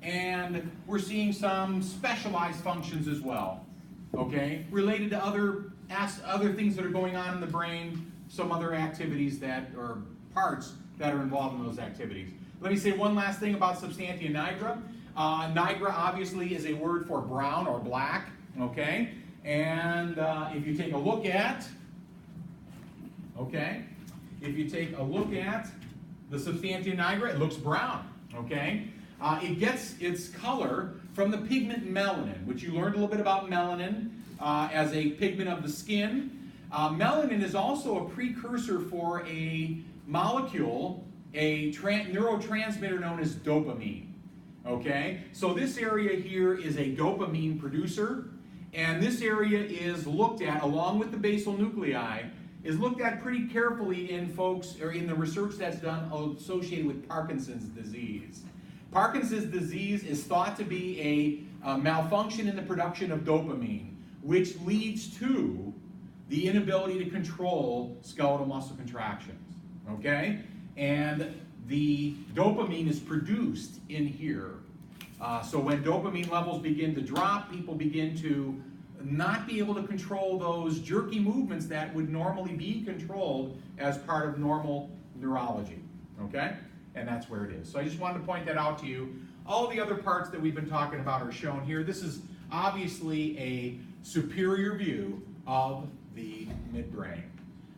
and we're seeing some specialized functions as well, okay, related to other things that are going on in the brain, some other activities that, or parts that are involved in those activities. Let me say one last thing about substantia nigra. Nigra obviously is a word for brown or black, okay? And if you take a look at, the substantia nigra, it looks brown, okay? It gets its color from the pigment melanin, which you learned a little bit about melanin as a pigment of the skin. Melanin is also a precursor for a molecule, a neurotransmitter known as dopamine. Okay, so this area here is a dopamine producer, and this area is looked at, along with the basal nuclei, is looked at pretty carefully in folks, or in the research that's done associated with Parkinson's disease. Parkinson's disease is thought to be a malfunction in the production of dopamine, which leads to the inability to control skeletal muscle contractions, okay? And the dopamine is produced in here. So when dopamine levels begin to drop, people begin to not be able to control those jerky movements that would normally be controlled as part of normal neurology, okay? And that's where it is. So I just wanted to point that out to you. All the other parts that we've been talking about are shown here. This is obviously a superior view of the midbrain.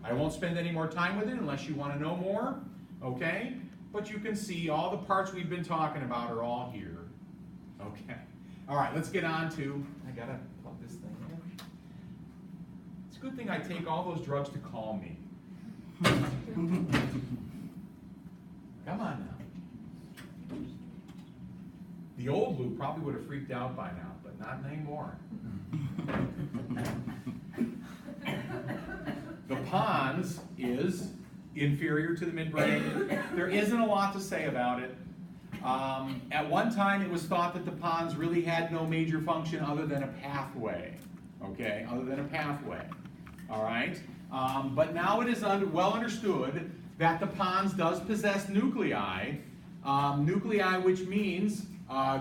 I won't spend any more time with it unless you want to know more, okay? But you can see all the parts we've been talking about are all here. Okay. All right, let's get on to, I gotta plug this thing in. It's a good thing I take all those drugs to calm me. Come on now. The old Lou probably would have freaked out by now, but not anymore. The pons is inferior to the midbrain. There isn't a lot to say about it. At one time, it was thought that the pons really had no major function other than a pathway, okay? Other than a pathway, all right? But now it is well understood that the pons does possess nuclei, nuclei which means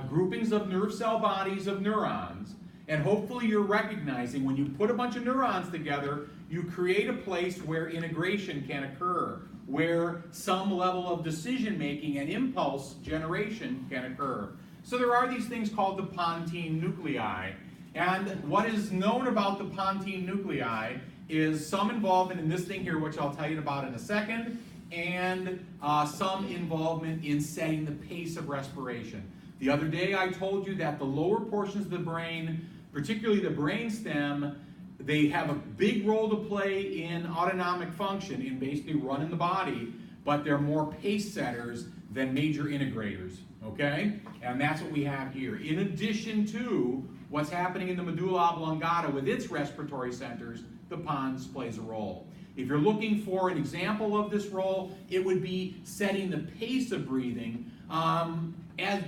groupings of nerve cell bodies of neurons. And hopefully you're recognizing when you put a bunch of neurons together, you create a place where integration can occur, where some level of decision making and impulse generation can occur. So there are these things called the pontine nuclei. And what is known about the pontine nuclei is some involvement in this thing here, which I'll tell you about in a second, and some involvement in setting the pace of respiration. The other day I told you that the lower portions of the brain, particularly the brainstem, they have a big role to play in autonomic function, in basically running the body, but they're more pace setters than major integrators, okay? And that's what we have here. In addition to what's happening in the medulla oblongata with its respiratory centers, the pons plays a role. If you're looking for an example of this role, it would be setting the pace of breathing. As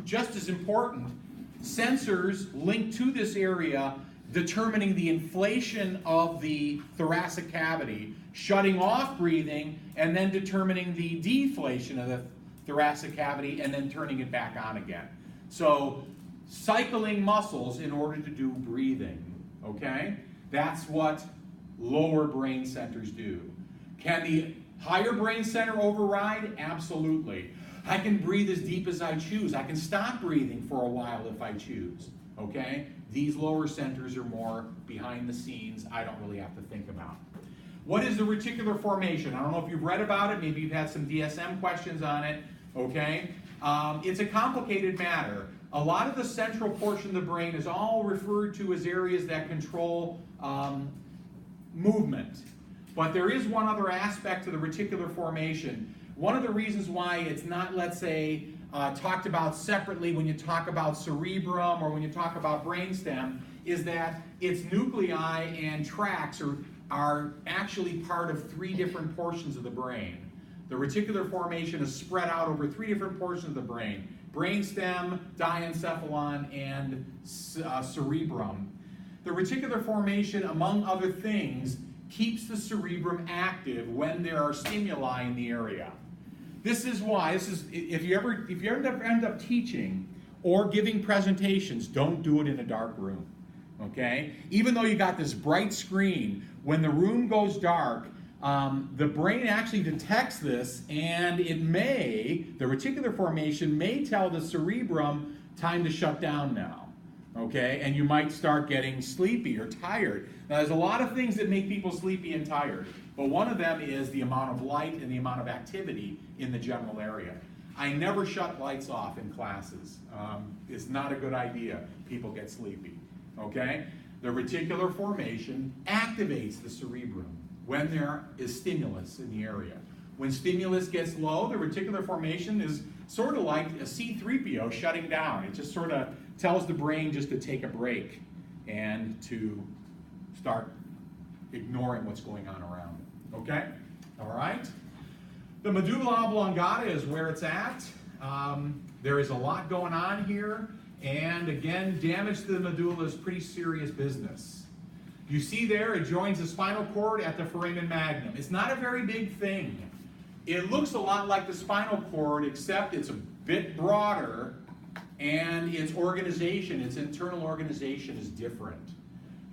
just as important, sensors linked to this area determining the inflation of the thoracic cavity, shutting off breathing, and then determining the deflation of the thoracic cavity, and then turning it back on again. So, cycling muscles in order to do breathing, okay? That's what lower brain centers do. Can the higher brain center override? Absolutely. I can breathe as deep as I choose. I can stop breathing for a while if I choose, okay? These lower centers are more behind the scenes. I don't really have to think about. What is the reticular formation? I don't know if you've read about it. Maybe you've had some DSM questions on it, okay? It's a complicated matter. A lot of the central portion of the brain is all referred to as areas that control movement. But there is one other aspect to the reticular formation. One of the reasons why it's not, let's say, talked about separately when you talk about cerebrum or when you talk about brainstem is that its nuclei and tracts are actually part of three different portions of the brain. The reticular formation is spread out over three different portions of the brain: brainstem, diencephalon, and cerebrum. The reticular formation, among other things, keeps the cerebrum active when there are stimuli in the area. This is why, if you end up teaching, or giving presentations, don't do it in a dark room. Okay? Even though you got this bright screen, when the room goes dark, the brain actually detects this, and the reticular formation may tell the cerebrum time to shut down now. Okay? And you might start getting sleepy or tired. Now, there's a lot of things that make people sleepy and tired, but one of them is the amount of light and the amount of activity in the general area. I never shut lights off in classes. It's not a good idea. People get sleepy. Okay? The reticular formation activates the cerebrum when there is stimulus in the area. When stimulus gets low, the reticular formation is sort of like a C-3PO shutting down. It just sort of tells the brain just to take a break and to start ignoring what's going on around it. Okay? All right? The medulla oblongata is where it's at. There is a lot going on here. And again, damage to the medulla is pretty serious business. You see there, it joins the spinal cord at the foramen magnum. It's not a very big thing. It looks a lot like the spinal cord, except it's a bit broader, and its organization, its internal organization is different.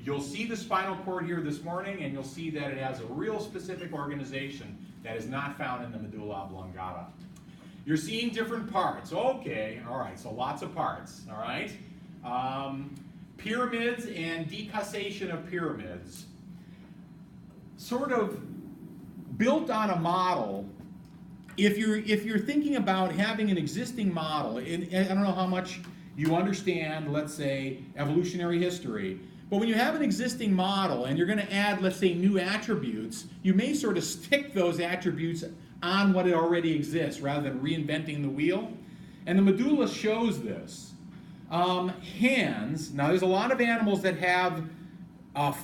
You'll see the spinal cord here this morning, and you'll see that it has a real specific organization that is not found in the medulla oblongata. You're seeing different parts. Okay, all right, so lots of parts, all right? Pyramids and decussation of pyramids. Sort of built on a model. If you're thinking about having an existing model, and I don't know how much you understand, let's say, evolutionary history, but when you have an existing model and you're going to add, let's say, new attributes, you may sort of stick those attributes on what it already exists rather than reinventing the wheel. And the medulla shows this. Hands, now there's a lot of animals that have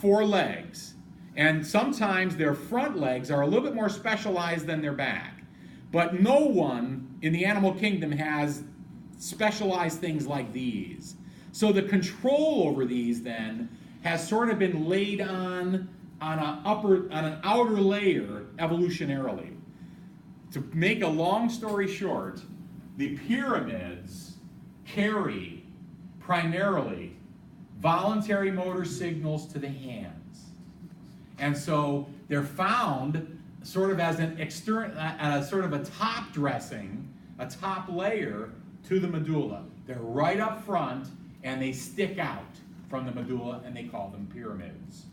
4 legs, and sometimes their front legs are a little bit more specialized than their back. But no one in the animal kingdom has specialized things like these. So the control over these then has sort of been laid on an outer layer evolutionarily. To make a long story short, the pyramids carry primarily voluntary motor signals to the hands. And so they're found sort of as an external, sort of a top dressing, a top layer to the medulla. They're right up front and they stick out from the medulla, and they call them pyramids.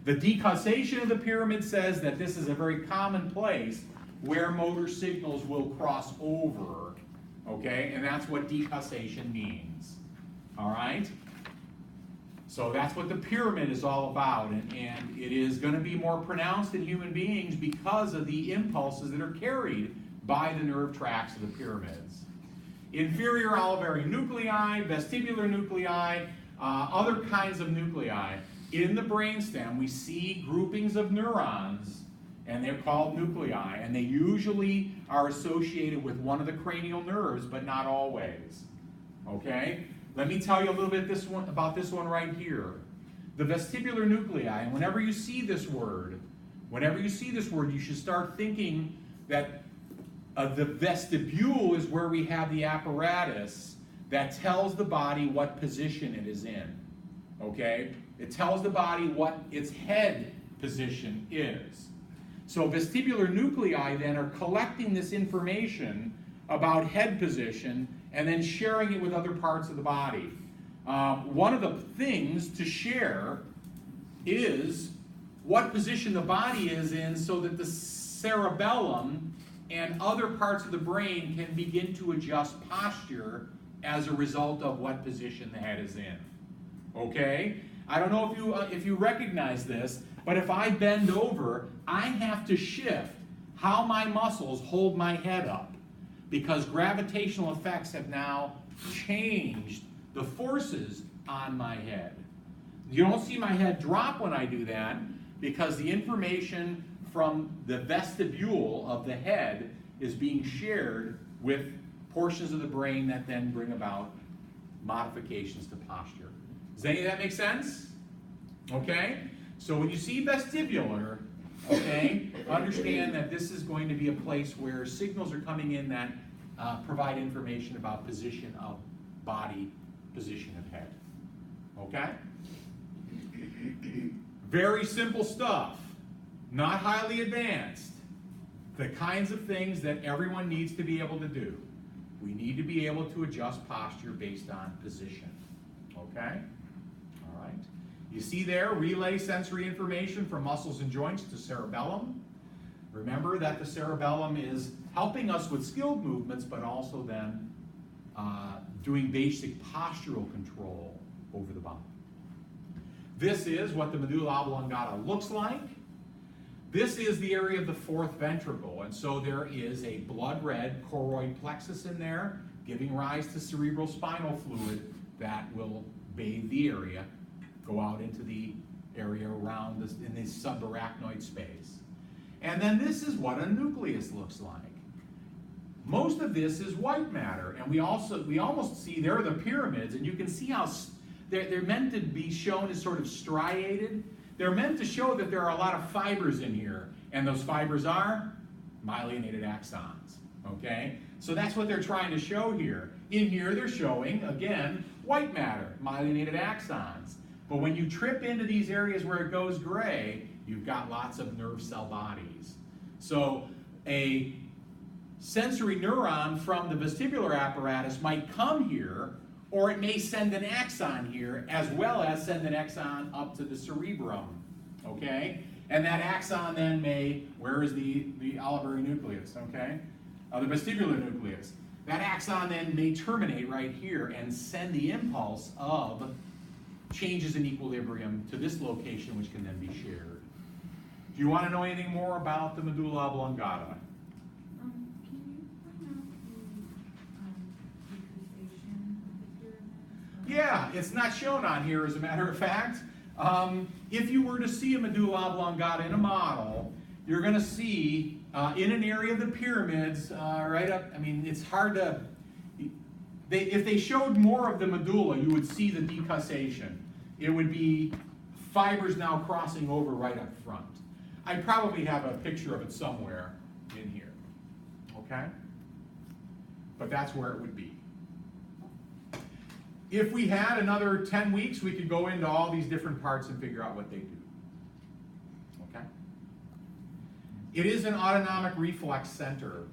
The decussation of the pyramid says that this is a very common place where motor signals will cross over, okay? And that's what decussation means, all right? So that's what the pyramid is all about, and it is going to be more pronounced in human beings because of the impulses that are carried by the nerve tracts of the pyramids. Inferior olivary nuclei, vestibular nuclei, other kinds of nuclei. In the brainstem, we see groupings of neurons, and they're called nuclei, and they usually are associated with one of the cranial nerves, but not always. Okay? Let me tell you a little bit about this one right here. The vestibular nuclei, and whenever you see this word, you should start thinking that the vestibule is where we have the apparatus that tells the body what position it is in. Okay? It tells the body what its head position is. So vestibular nuclei then are collecting this information about head position and then sharing it with other parts of the body. One of the things to share is what position the body is in so that the cerebellum and other parts of the brain can begin to adjust posture as a result of what position the head is in. Okay? I don't know if you recognize this, but if I bend over, I have to shift how my muscles hold my head up, because gravitational effects have now changed the forces on my head. You don't see my head drop when I do that, because the information from the vestibule of the head is being shared with portions of the brain that then bring about modifications to posture. Does any of that make sense? Okay? So when you see vestibular, okay, understand that this is going to be a place where signals are coming in that provide information about position of body, position of head. Okay? Very simple stuff, not highly advanced. The kinds of things that everyone needs to be able to do. We need to be able to adjust posture based on position. Okay? All right. You see there, relay sensory information from muscles and joints to cerebellum. Remember that the cerebellum is helping us with skilled movements, but also then doing basic postural control over the body. This is what the medulla oblongata looks like. This is the area of the fourth ventricle, and so there is a blood red choroid plexus in there, giving rise to cerebral spinal fluid that will bathe the area, go out into the area around this, in this subarachnoid space. And then this is what a nucleus looks like. Most of this is white matter, and we almost see there are the pyramids, and you can see how they're meant to be shown as sort of striated. They're meant to show that there are a lot of fibers in here, and those fibers are myelinated axons, okay? So that's what they're trying to show here. In here they're showing, again, white matter, myelinated axons. But when you trip into these areas where it goes gray, you've got lots of nerve cell bodies. So a sensory neuron from the vestibular apparatus might come here, or it may send an axon here, as well as send an axon up to the cerebrum, okay? And that axon then may, where is the olivary nucleus, okay? The vestibular nucleus. That axon then may terminate right here and send the impulse of changes in equilibrium to this location, which can then be shared. Do you want to know anything more about the medulla oblongata? Can you point out the decusation of the pyramid? Yeah, it's not shown on here, as a matter of fact. If you were to see a medulla oblongata in a model, you're going to see in an area of the pyramids, right up, I mean, it's hard to, if they showed more of the medulla, you would see the decussation. It would be fibers now crossing over right up front. I probably have a picture of it somewhere in here, okay? But that's where it would be. If we had another 10 weeks, we could go into all these different parts and figure out what they do, okay? It is an autonomic reflex center.